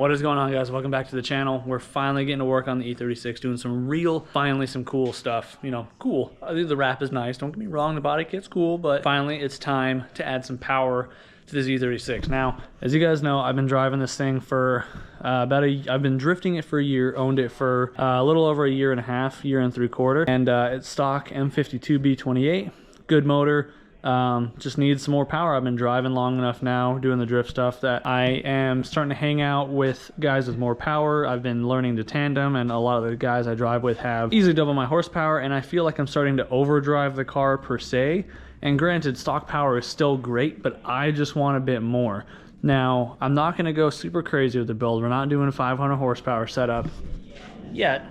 What is going on, guys? Welcome back to the channel. We're finally getting to work on the E36, doing some cool stuff. You know, cool. The wrap is nice, don't get me wrong, the body kit's cool, but finally it's time to add some power to this E36. Now, as you guys know, I've been driving this thing for I've been drifting it for a year, owned it for a little over a year and a half, year and 3/4, and it's stock M52 B28, good motor. Just needs some more power. I've been driving long enough now, doing the drift stuff, that I am starting to hang out with guys with more power. I've been learning to tandem, and a lot of the guys I drive with have easily double my horsepower, and I feel like I'm starting to overdrive the car per se. And granted, stock power is still great, but I just want a bit more. Now, I'm not going to go super crazy with the build. We're not doing a 500 horsepower setup yet.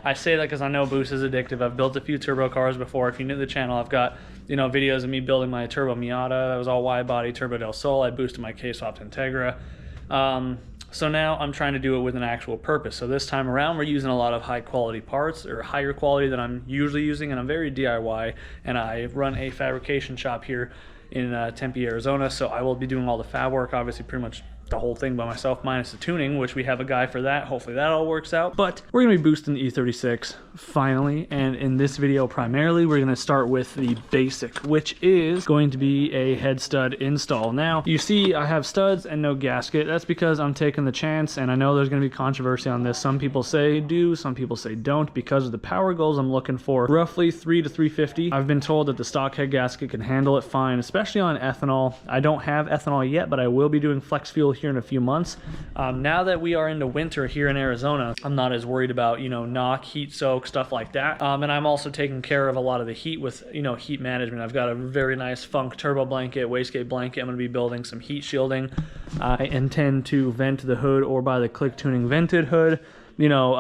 I say that because I know boost is addictive. I've built a few turbo cars before. If you're new to the channel, I've got, you know, videos of me building my turbo Miata. That was all wide body turbo Del Sol. I boosted my K-swapped Integra. So now I'm trying to do it with an actual purpose. So this time around, we're using a lot of high quality parts, or higher quality than I'm usually using, and I'm very DIY, and I run a fabrication shop here in Tempe, Arizona. So I will be doing all the fab work, obviously pretty much the whole thing by myself, minus the tuning, which we have a guy for that. Hopefully that all works out. But we're gonna be boosting the E36 finally, and in this video primarily we're gonna start with the basic, which is going to be a head stud install. Now you see I have studs and no gasket. That's because I'm taking the chance, and I know there's gonna be controversy on this. Some people say do, some people say don't. Because of the power goals I'm looking for, roughly 3 to 350. I've been told that the stock head gasket can handle it fine, especially on ethanol. I don't have ethanol yet, but I will be doing flex fuel here in a few months. Now that we are into winter here in Arizona, I'm not as worried about, you know, knock, heat soak, stuff like that. And I'm also taking care of a lot of the heat with, you know, heat management. I've got a very nice Funk turbo blanket, wastegate blanket. I'm going to be building some heat shielding. I intend to vent the hood or buy the Click Tuning vented hood. You know,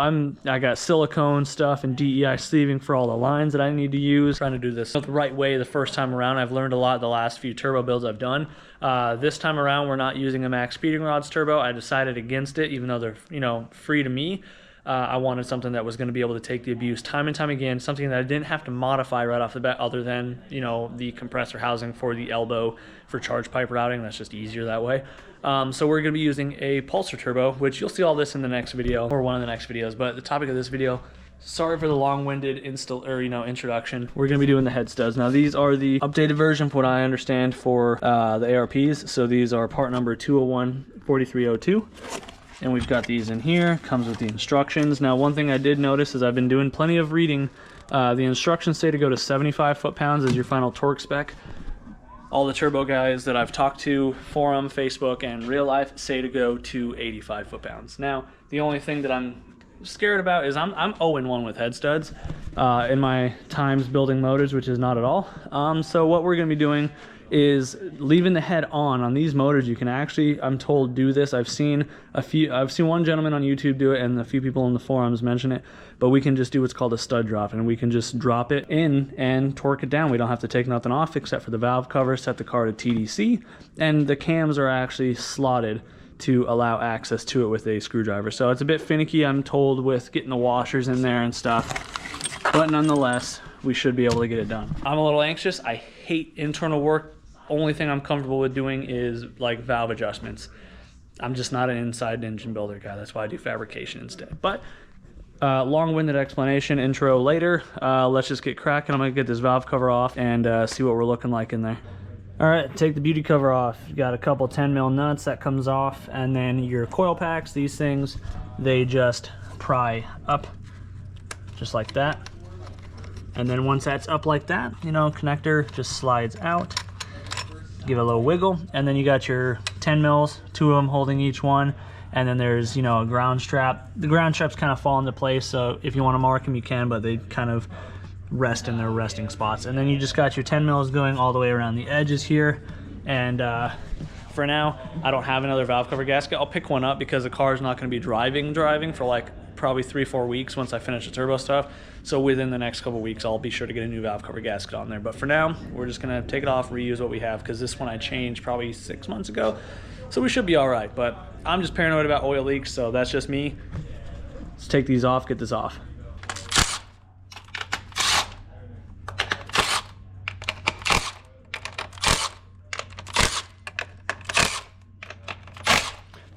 I got silicone stuff and DEI sleeving for all the lines that I need to use. Trying to do this the right way the first time around. I've learned a lot the last few turbo builds I've done. This time around, we're not using a Max Speeding Rods turbo. I decided against it, even though they're, you know, free to me. I wanted something that was going to be able to take the abuse time and time again, something that I didn't have to modify right off the bat, other than, you know, the compressor housing for the elbow for charge pipe routing. That's just easier that way. So we're going to be using a Pulsar turbo, which you'll see all this in the next video, or one of the next videos. But the topic of this video, sorry for the long-winded introduction. We're going to be doing the head studs. Now these are the updated version from what I understand for the ARPs. So these are part number 201-4302. And we've got these in here. Comes with the instructions. Now one thing I did notice is I've been doing plenty of reading. The instructions say to go to 75 foot-pounds as your final torque spec. All the turbo guys that I've talked to, forum, Facebook, and real life, say to go to 85 foot-pounds. Now, the only thing that I'm scared about is I'm 0-1 with head studs in my times building motors, which is not at all. So what we're going to be doing is leaving the head on these motors. You can actually, I'm told, do this. I've seen one gentleman on YouTube do it, and a few people in the forums mention it, but we can just do what's called a stud drop, and we can just drop it in and torque it down. We don't have to take nothing off except for the valve cover, set the car to TDC, and the cams are actually slotted to allow access to it with a screwdriver. So it's a bit finicky, I'm told, with getting the washers in there and stuff, but nonetheless, we should be able to get it done. I'm a little anxious. I hate internal work. Only thing I'm comfortable with doing is like valve adjustments. I'm just not an inside engine builder guy. That's why I do fabrication instead. But long-winded explanation, intro later. Let's just get cracking. I'm gonna get this valve cover off and see what we're looking like in there. All right, take the beauty cover off. You got a couple 10mm nuts that comes off, and then your coil packs, these things, they just pry up just like that. And then once that's up like that, you know, connector just slides out. Give it a little wiggle, and then you got your 10mm, 2 of them holding each one, and then there's, you know, a ground strap. The ground straps kind of fall into place, so if you want to mark them you can, but they kind of rest in their resting spots. And then you just got your 10mm going all the way around the edges here. And for now, I don't have another valve cover gasket. I'll pick one up because the car is not going to be driving for like probably 3-4 weeks once I finish the turbo stuff. So within the next couple weeks, I'll be sure to get a new valve cover gasket on there. But for now, we're just gonna take it off, reuse what we have, because this one I changed probably 6 months ago. So we should be all right, but I'm just paranoid about oil leaks, so that's just me. Let's take these off, get this off.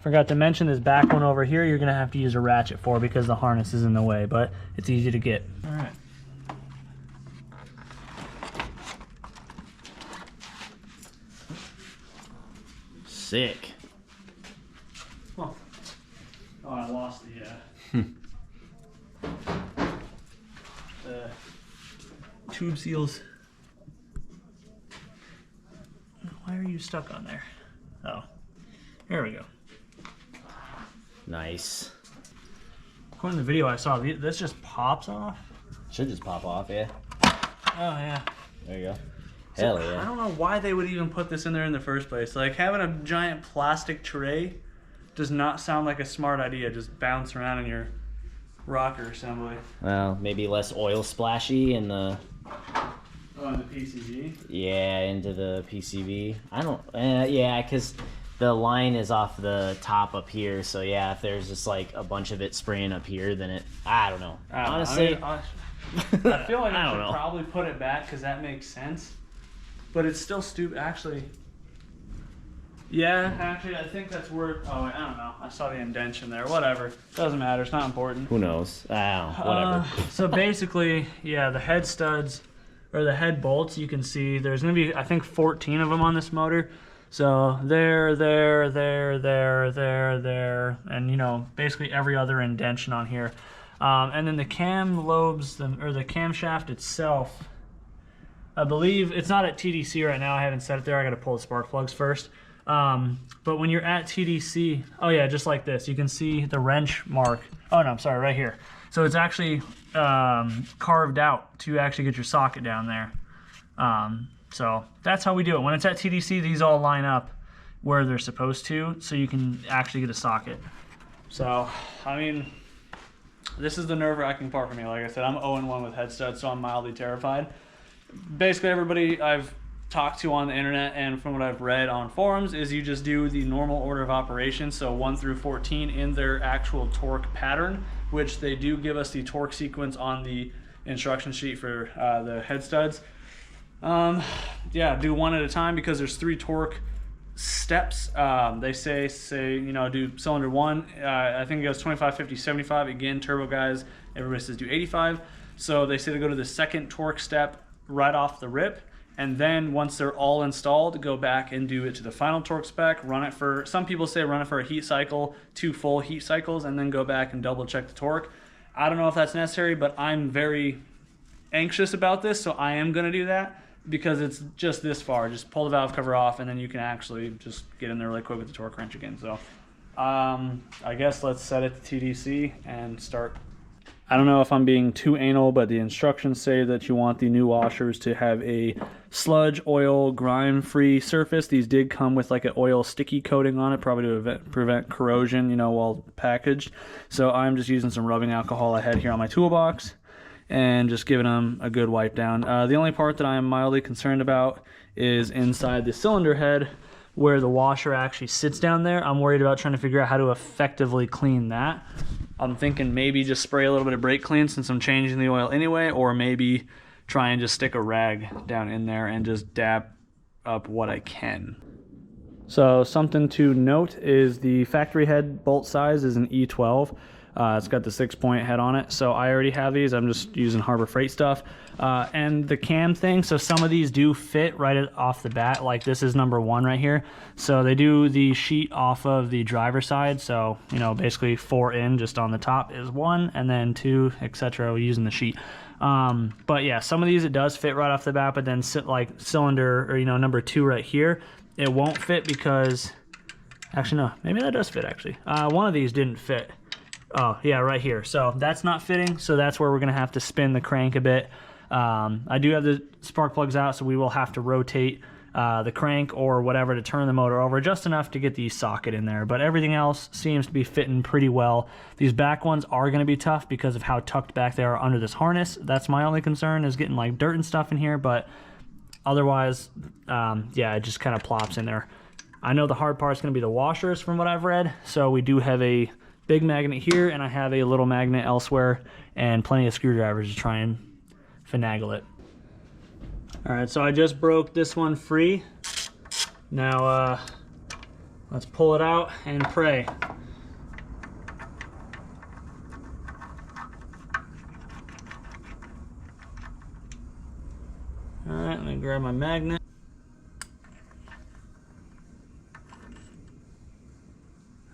Forgot to mention this back one over here, you're gonna have to use a ratchet for because the harness is in the way, but it's easy to get. All right. Sick. Oh, I lost the tube seals. Why are you stuck on there? Oh, here we go. Nice. According to the video I saw, this just pops off. Should just pop off, yeah. Oh yeah. There you go. So, Hell yeah. I don't know why they would even put this in there in the first place. Like, having a giant plastic tray does not sound like a smart idea. Just bounce around in your rocker assembly. Well, maybe less oil splashy in the... Oh, in the PCB? Yeah, into the PCB. I don't... yeah, because the line is off the top up here. So, yeah, if there's just, like, a bunch of it spraying up here, then it... I don't know. Honestly... I feel like I should probably put it back because that makes sense. But it's still stupid. Actually, yeah, actually, I think that's worth. Oh, wait, I don't know. I saw the indentation there. Whatever. Doesn't matter. It's not important. Who knows? Whatever. So basically, yeah, the head studs or the head bolts, you can see there's going to be, I think, 14 of them on this motor. So there, and, you know, basically every other indentation on here. And then the cam lobes, or the camshaft itself, I believe it's not at TDC right now. I haven't set it there. I got to pull the spark plugs first. But when you're at TDC, oh yeah, just like this, you can see the wrench mark. Oh no, I'm sorry, right here. So it's actually carved out to actually get your socket down there. So that's how we do it. When it's at TDC, these all line up where they're supposed to, so you can actually get a socket. So, I mean, this is the nerve-wracking part for me. Like I said, I'm 0-1 with Headstud, so I'm mildly terrified. Basically, everybody I've talked to on the internet and from what I've read on forums is you just do the normal order of operations, so 1 through 14 in their actual torque pattern, which they do give us the torque sequence on the instruction sheet for the head studs. Yeah, do one at a time because there's 3 torque steps. They say you know, do cylinder 1. I think it goes 25, 50, 75. Again, turbo guys, everybody says do 85. So they say to go to the second torque step right off the rip, and then once they're all installed, go back and do it to the final torque spec, run it for, some people say run it for a heat cycle, 2 full heat cycles, and then go back and double check the torque. I don't know if that's necessary, but I'm very anxious about this, so I am going to do that because it's just this far. Just pull the valve cover off, and then you can actually just get in there really quick with the torque wrench again. So I guess let's set it to TDC and start. I don't know if I'm being too anal, but the instructions say that you want the new washers to have a sludge, oil, grime-free surface. These did come with like an oil sticky coating on it, probably to prevent corrosion, you know, while packaged. So I'm just using some rubbing alcohol I had here on my toolbox and just giving them a good wipe down. The only part that I am mildly concerned about is inside the cylinder head where the washer actually sits down there. I'm worried about trying to figure out how to effectively clean that. I'm thinking maybe just spray a little bit of brake clean since I'm changing the oil anyway, or maybe try and just stick a rag down in there and just dab up what I can. So something to note is the factory head bolt size is an E12. It's got the 6-point head on it, so I already have these. I'm just using Harbor Freight stuff. And the cam thing, so some of these do fit right off the bat, like this is number 1 right here. So they do the sheet off of the driver side, so, you know, basically 4 in just on the top is 1, and then 2, etc. using the sheet. But yeah, some of these it does fit right off the bat, but then like cylinder, or, you know, number 2 right here, it won't fit because, actually no, maybe that does fit actually. One of these didn't fit. Oh, yeah, right here. So that's not fitting, so that's where we're going to have to spin the crank a bit. I do have the spark plugs out, so we will have to rotate the crank or whatever to turn the motor over just enough to get the socket in there. But everything else seems to be fitting pretty well. These back ones are going to be tough because of how tucked back they are under this harness. That's my only concern, is getting like dirt and stuff in here, but otherwise, yeah, it just kind of plops in there. I know the hard part is going to be the washers from what I've read, so we do have a big magnet here, and I have a little magnet elsewhere, and plenty of screwdrivers to try and finagle it. All right, so I just broke this one free. Now, let's pull it out and pray. All right, let me grab my magnet.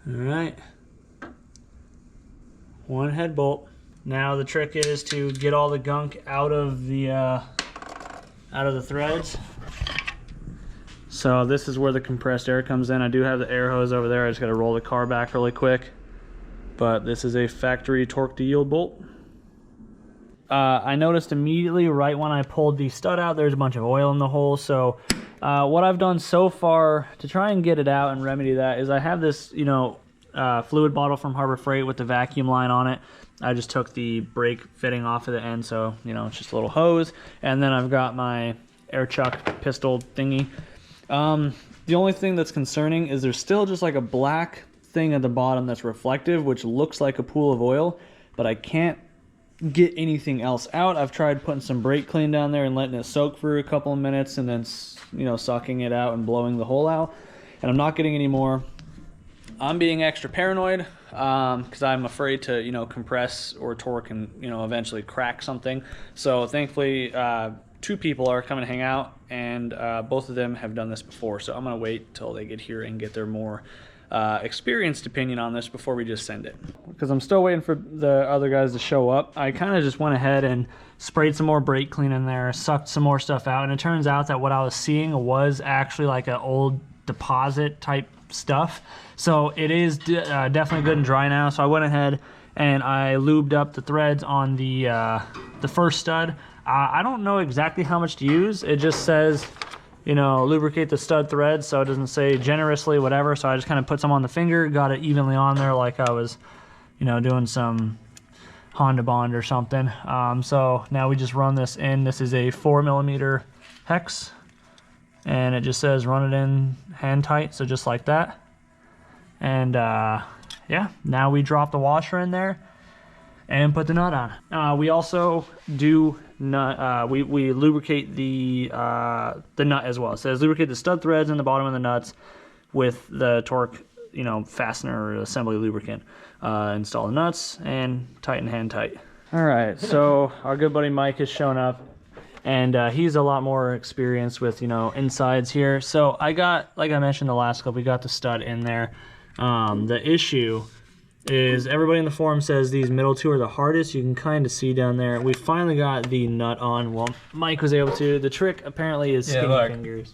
All right, one head bolt. Now the trick is to get all the gunk out of the threads. So this is where the compressed air comes in. I do have the air hose over there. I just got to roll the car back really quick. But this is a factory torque to yield bolt. I noticed immediately right when I pulled the stud out, there's a bunch of oil in the hole. So what I've done so far to try and get it out and remedy that is I have this, you know, fluid bottle from Harbor Freight with the vacuum line on it. I just took the brake fitting off of the end, so, you know, it's just a little hose. And then I've got my air chuck pistol thingy. The only thing that's concerning is there's still just like a black thing at the bottom that's reflective, which looks like a pool of oil, but I can't get anything else out. I've tried putting some brake clean down there and letting it soak for a couple of minutes and then, you know, sucking it out and blowing the hole out, and I'm not getting any more. I'm being extra paranoid because I'm afraid to, you know, compress or torque and, you know, eventually crack something. So thankfully 2 people are coming to hang out, and both of them have done this before, so I'm gonna wait till they get here and get their more experienced opinion on this before we just send it, because I'm still waiting for the other guys to show up. I kind of just went ahead and sprayed some more brake clean in there, sucked some more stuff out, and it turns out that what I was seeing was actually like an old deposit type stuff. So it is definitely good and dry now. So I went ahead and I lubed up the threads on the first stud. I don't know exactly how much to use. It just says, you know, lubricate the stud threads, so it doesn't say generously, whatever. So I just kind of put some on the finger, got it evenly on there like I was, you know, doing some Honda Bond or something. So now we just run this in. This is a 4mm hex, and it just says run it in hand tight, so just like that. And yeah, now we drop the washer in there and put the nut on. We also do nut, we lubricate the nut as well. It says lubricate the stud threads in the bottom of the nuts with the torque, you know, fastener or assembly lubricant. Install the nuts and tighten hand tight. All right, so our good buddy Mike has shown up, and he's a lot more experienced with, you know, insides here. So I got, like I mentioned the last clip, we got the stud in there. The issue is everybody in the forum says these middle 2 are the hardest. You can kind of see down there. We finally got the nut on. Well, Mike was able to. The trick apparently is skinny fingers.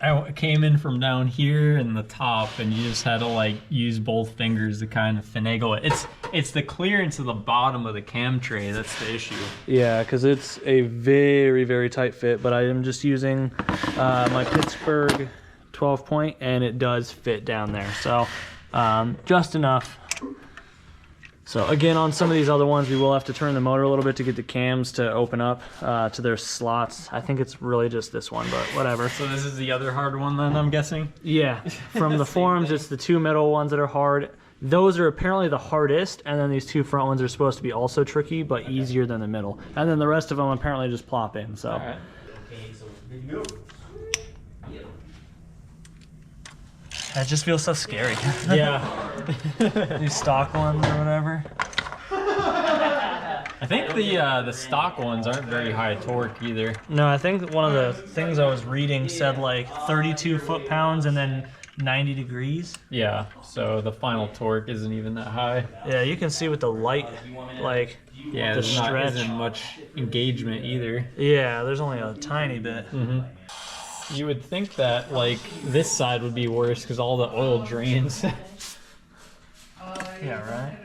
I came in from down here in the top, and you just had to like use both fingers to kind of finagle it. It's the clearance of the bottom of the cam tray that's the issue. Yeah, because it's a very, very tight fit, but I am just using my Pittsburgh 12 point, and it does fit down there. So just enough. So again, on some of these other ones, we will have to turn the motor a little bit to get the cams to open up to their slots. I think it's really just this one, but whatever. So this is the other hard one then, I'm guessing? Yeah, from the forums, it's the 2 middle ones that are hard. Those are apparently the hardest, and then these 2 front ones are supposed to be also tricky, but easier than the middle. And then the rest of them apparently just plop in, so. All right. That just feels so scary. Yeah. These stock ones or whatever. I think the stock ones aren't very high torque either. No, I think one of the things I was reading said like 32 foot-pounds and then 90 degrees. Yeah, so the final torque isn't even that high. Yeah, you can see with the light, like, yeah, the stretch. Isn't much engagement either. Yeah, there's only a tiny bit. Mm-hmm. You would think that, like, this side would be worse because all the oil drains. Yeah, right?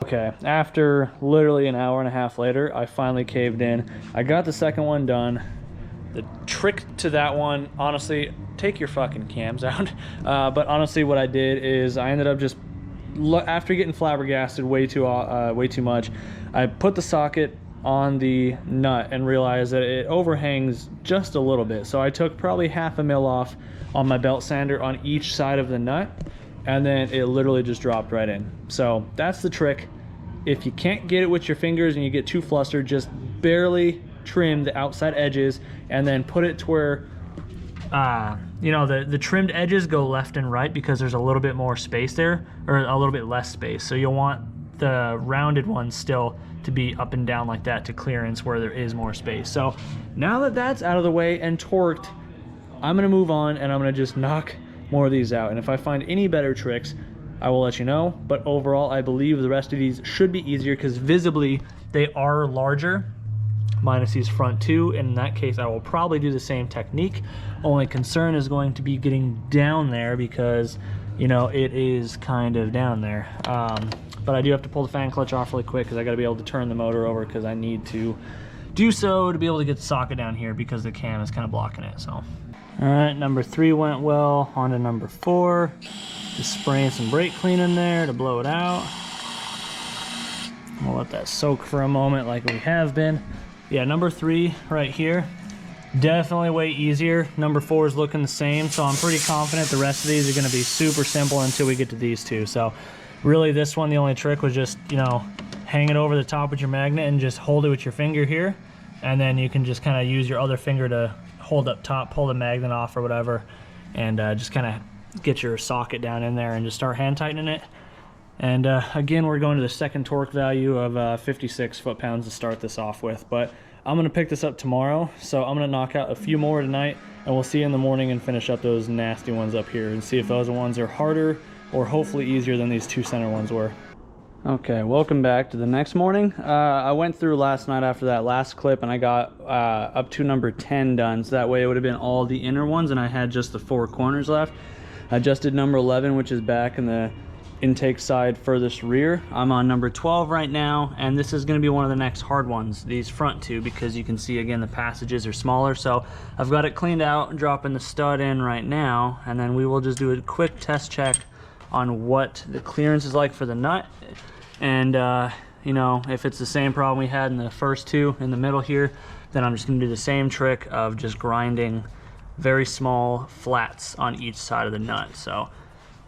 Okay, after literally an hour and a half later, I finally caved in. I got the second one done. The trick to that one, honestly, take your fucking cams out. But honestly, what I did is I ended up just, after getting flabbergasted way too much, I put the socket on the nut and realized that it overhangs just a little bit. So I took probably ½ mil off on my belt sander on each side of the nut, and then it literally just dropped right in. So that's the trick. If you can't get it with your fingers and you get too flustered, just barely trim the outside edges and then put it to where you know, the trimmed edges go left and right because there's a little bit more space there, or a little bit less space. So you'll want the rounded ones still to be up and down like that to clearance where there is more space. So now that that's out of the way and torqued, I'm gonna move on and I'm gonna just knock more of these out. And if I find any better tricks, I will let you know. But overall, I believe the rest of these should be easier because visibly they are larger, minus these front two. In that case, I will probably do the same technique. Only concern is going to be getting down there because, you know, it is kind of down there. But I do have to pull the fan clutch off really quick because I got to be able to turn the motor over because I need to do so to be able to get the socket down here because the cam is kind of blocking it. So, all right, number 3 went well. On to number 4. Just spraying some brake clean in there to blow it out. We'll let that soak for a moment like we have been. Yeah, number 3 right here, definitely way easier. Number 4 is looking the same, so I'm pretty confident the rest of these are going to be super simple until we get to these two. So really this one, the only trick was just, you know, hang it over the top with your magnet and just hold it with your finger here, and then you can just kind of use your other finger to hold up top, pull the magnet off or whatever, and just kind of get your socket down in there and just start hand tightening it. And again, we're going to the second torque value of 56 foot-pounds to start this off with. But I'm going to pick this up tomorrow, so I'm going to knock out a few more tonight, and we'll see you in the morning and finish up those nasty ones up here and see if those ones are harder or hopefully easier than these two center ones were. Okay, welcome back to the next morning. I went through last night after that last clip, and I got up to number 10 done, so that way it would have been all the inner ones, and I had just the 4 corners left. I just did number 11, which is back in the intake side furthest rear. I'm on number 12 right now, and this is going to be one of the next hard ones, these front two, because you can see again the passages are smaller. So I've got it cleaned out, dropping the stud in right now, and then we will just do a quick test check on what the clearance is like for the nut, and you know, if it's the same problem we had in the first two in the middle here, then I'm just going to do the same trick of just grinding very small flats on each side of the nut. So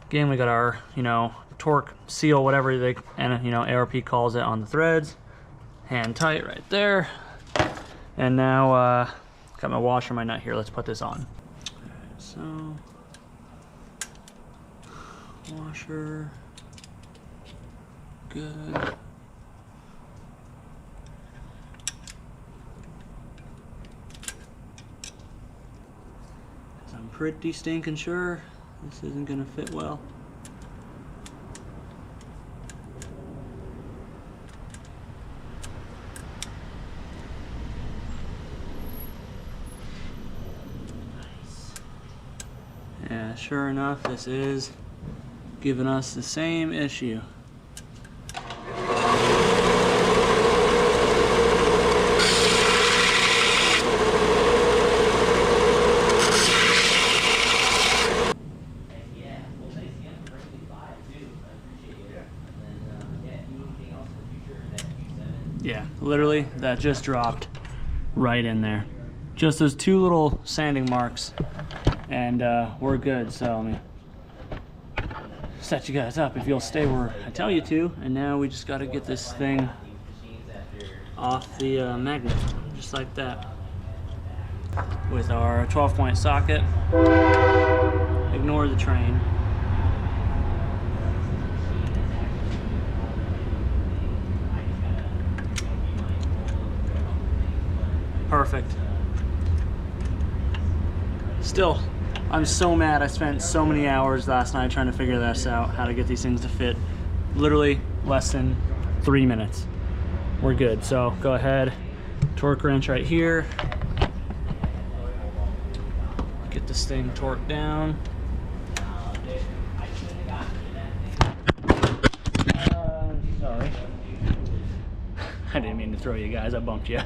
again, we got our, you know, torque seal, whatever they, and you know, ARP calls it, on the threads. Hand tight right there. And now, got my washer, my nut here. Let's put this on. So, washer, good. 'Cause I'm pretty stinking sure this isn't gonna fit well. Nice. Yeah, sure enough, this is giving us the same issue. Yeah, literally, that just dropped right in there. Just those 2 little sanding marks, and we're good. So let me set you guys up if you'll stay where I tell you to. And now we just got to get this thing off the magnet, just like that, with our 12-point socket. Ignore the train. Perfect. Still, I'm so mad I spent so many hours last night trying to figure this out, how to get these things to fit. Literally less than 3 minutes. We're good. So go ahead, torque wrench right here. Get this thing torqued down. Sorry. I didn't mean to throw you guys, I bumped you.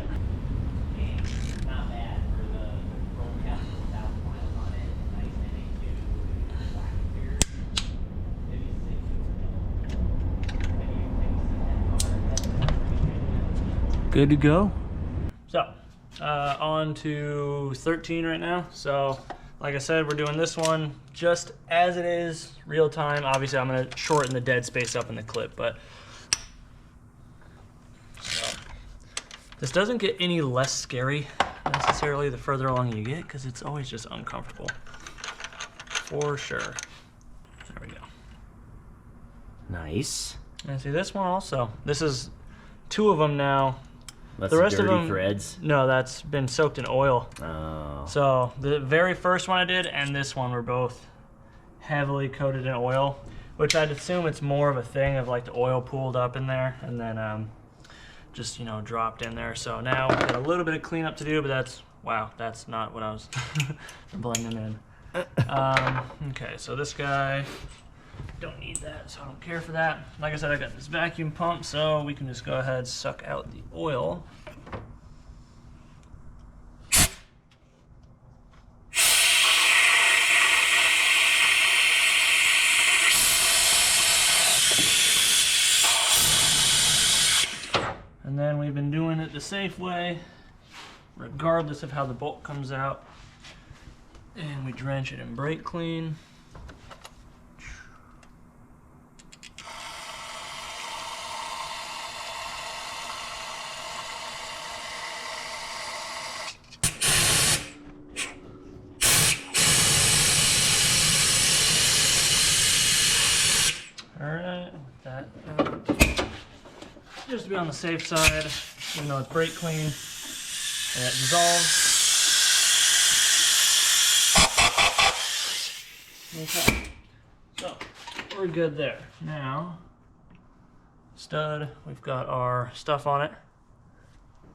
Good to go. So, on to 13 right now. So, like I said, we're doing this one just as it is, real time. Obviously, I'm gonna shorten the dead space up in the clip, but so, this doesn't get any less scary necessarily the further along you get, because it's always just uncomfortable. For sure. There we go. Nice. And see this one also. This is 2 of them now. That's the rest dirty of them, threads. No, that's been soaked in oil. Oh. So the very first one I did and this one were both heavily coated in oil, which I'd assume it's more of a thing of like the oil pooled up in there and then just, you know, dropped in there. So now we've got a little bit of cleanup to do, but that's, wow, that's not what I was blending in. Okay, so this guy, don't need that, so I don't care for that. Like I said, I got this vacuum pump, so we can just go ahead and suck out the oil. And then we've been doing it the safe way, regardless of how the bolt comes out. And we drench it in brake clean. Alright, with that just to be on the safe side, even though it's brake clean, and it dissolves. Okay, so we're good there. Now, stud, we've got our stuff on it.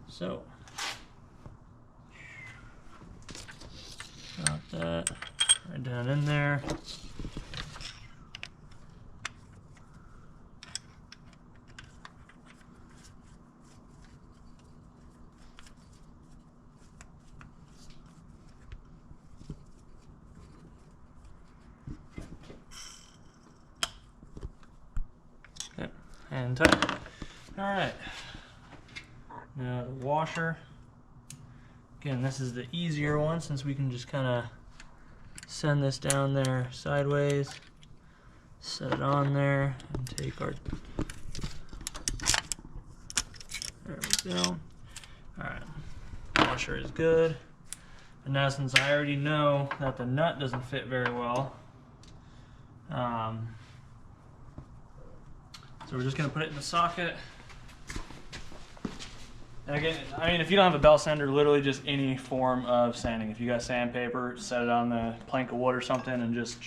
So, got that right down in there. And tight. Alright. Now the washer. Again, this is the easier one since we can just kind of send this down there sideways, set it on there, and take our... There we go. Alright. Washer is good. And now since I already know that the nut doesn't fit very well, so we're just gonna put it in the socket. And again, I mean, if you don't have a bell sander, literally just any form of sanding. If you got sandpaper, set it on the plank of wood or something and just...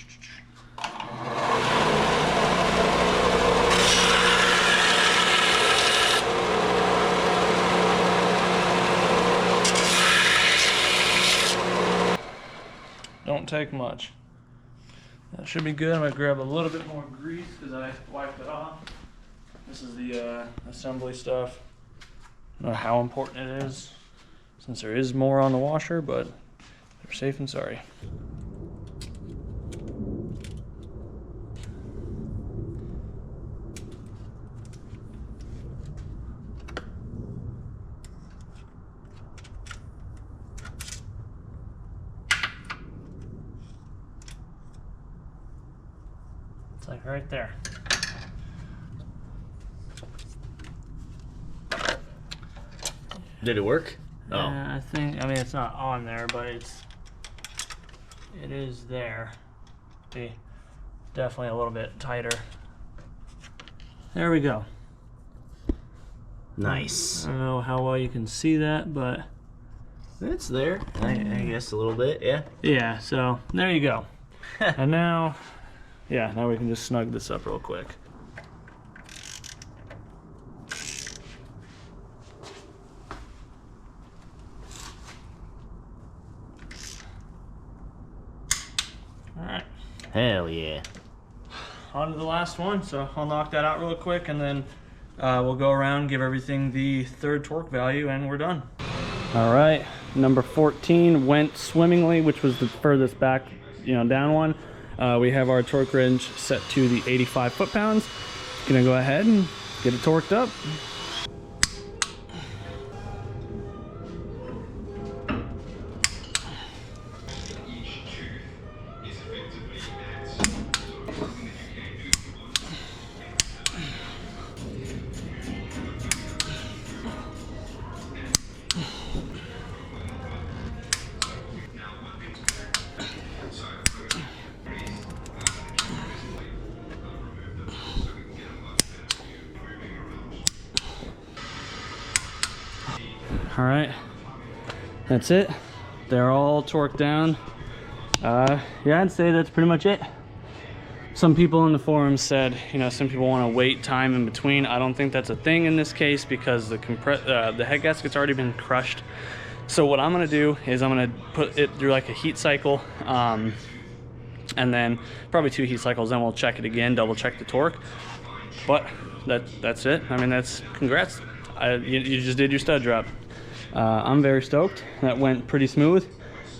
Don't take much. That should be good. I'm gonna grab a little bit more grease because I wiped it off. This is the assembly stuff. I don't know how important it is since there is more on the washer, but they're safe and sorry. It's like right there. Did it work? Oh. I think, I mean, it's not on there, but it is there. Be definitely a little bit tighter. There we go. Nice. I don't know how well you can see that, but it's there. I guess a little bit, yeah. yeah, so there you go. And now, yeah, now we can just snug this up real quick. Alright. Hell yeah. On to the last one, so I'll knock that out real quick and then we'll go around, give everything the third torque value, and we're done. All right, number 14 went swimmingly, which was the furthest back, down one. We have our torque wrench set to the 85 foot-pounds. Gonna go ahead and get it torqued up. All right, that's it. They're all torqued down. Yeah, I'd say that's pretty much it. Some people in the forums said, you know, some people want to wait time in between. I don't think that's a thing in this case because the head gasket's already been crushed. So what I'm gonna do is I'm gonna put it through like a heat cycle, and then probably 2 heat cycles. Then we'll check it again, double check the torque. But that's it. I mean, that's congrats. You just did your stud drop. I'm very stoked. That went pretty smooth.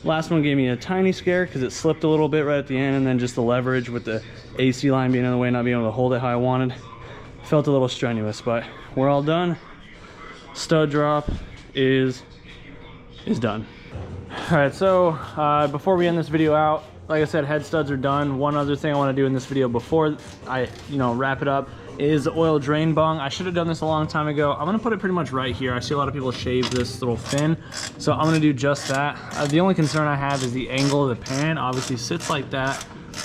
Last one gave me a tiny scare because it slipped a little bit right at the end, and then just the leverage with the AC line being in the way, not being able to hold it how I wanted. Felt a little strenuous, but we're all done. Stud drop is done. All right, so before we end this video out, like I said, head studs are done. One other thing I want to do in this video before I, wrap it up is the oil drain bung. I should have done this a long time ago. I'm gonna put it pretty much right here. I see a lot of people shave this little fin, so I'm gonna do just that. The only concern I have is the angle of the pan obviously sits like that.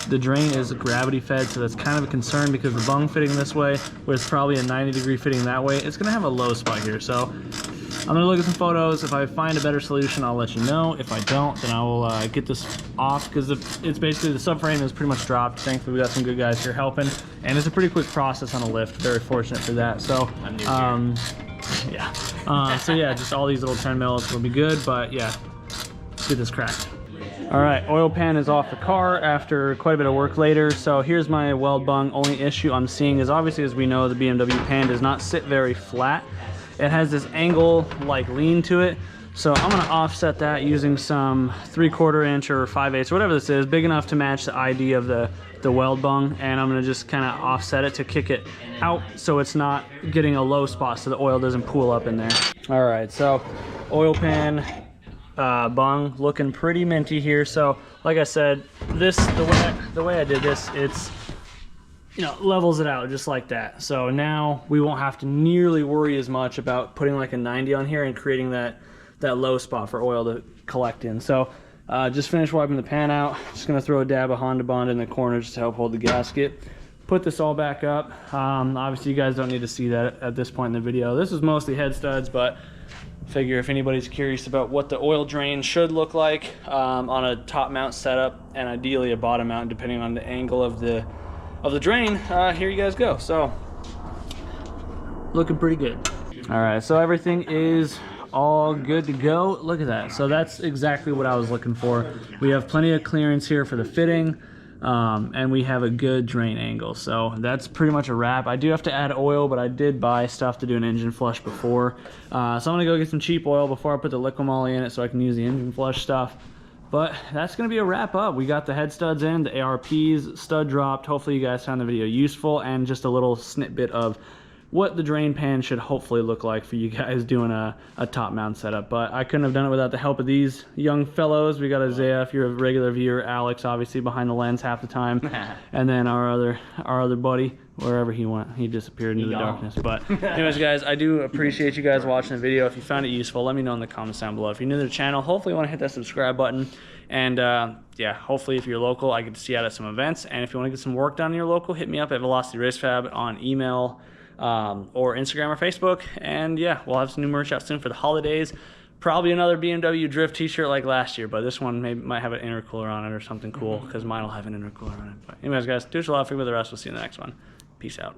The drain is gravity fed, so that's kind of a concern because the bung fitting this way, where it's probably a 90-degree fitting that way, it's gonna have a low spot here. So I'm gonna look at some photos. If I find a better solution, I'll let you know. If I don't, then I will get this off, because it's basically, the subframe is pretty much dropped. Thankfully, we got some good guys here helping, and it's a pretty quick process on a lift. Very fortunate for that. So, yeah. So yeah, just all these little 10 mils will be good, but yeah, let's get this cracked. All right, oil pan is off the car after quite a bit of work later. So here's my weld bung. Only issue I'm seeing is, obviously, as we know, the BMW pan does not sit very flat. It has this angle like lean to it. So I'm gonna offset that using some 3/4 inch or 5/8, whatever this is, big enough to match the ID of the weld bung. And I'm gonna just kind of offset it to kick it out so it's not getting a low spot so the oil doesn't pool up in there. All right, so oil pan bung looking pretty minty here. So like I said, the way I did this, it's, levels it out just like that. So now we won't have to nearly worry as much about putting like a 90 on here and creating that low spot for oil to collect in. So just finished wiping the pan out. Just gonna throw a dab of Honda Bond in the corner just to help hold the gasket. Put this all back up. Obviously you guys don't need to see that at this point in the video. This is mostly head studs, but figure if anybody's curious about what the oil drain should look like on a top mount setup, and ideally a bottom mount depending on the angle of the drain, here you guys go. So looking pretty good. All right, so everything is all good to go. Look at that. So that's exactly what I was looking for. We have plenty of clearance here for the fitting, and we have a good drain angle. So that's pretty much a wrap. I do have to add oil, but I did buy stuff to do an engine flush before. So I'm gonna go get some cheap oil before I put the liquid moly in it so I can use the engine flush stuff. But that's going to be a wrap up. We got the head studs in, the ARPs, stud dropped. Hopefully you guys found the video useful, and just a little snippet of what the drain pan should hopefully look like for you guys doing a top mount setup. But I couldn't have done it without the help of these young fellows. We got Isaiah, if you're a regular viewer, Alex, obviously behind the lens half the time, and then our other buddy, wherever he went, he disappeared into the darkness. But anyways, guys, I do appreciate you guys watching the video. If you found it useful, let me know in the comments down below. If you're new to the channel, hopefully you want to hit that subscribe button. And yeah, hopefully if you're local, I get to see you out at some events. And if you want to get some work done in your local, hit me up at Velocity Race Fab on email or Instagram or Facebook. And yeah, we'll have some new merch out soon for the holidays. Probably another BMW Drift t-shirt like last year, but this one might have an intercooler on it or something cool, because mine will have an intercooler on it. But anyways, guys, do us a lot. Figure out the rest. We'll see you in the next one. Peace out.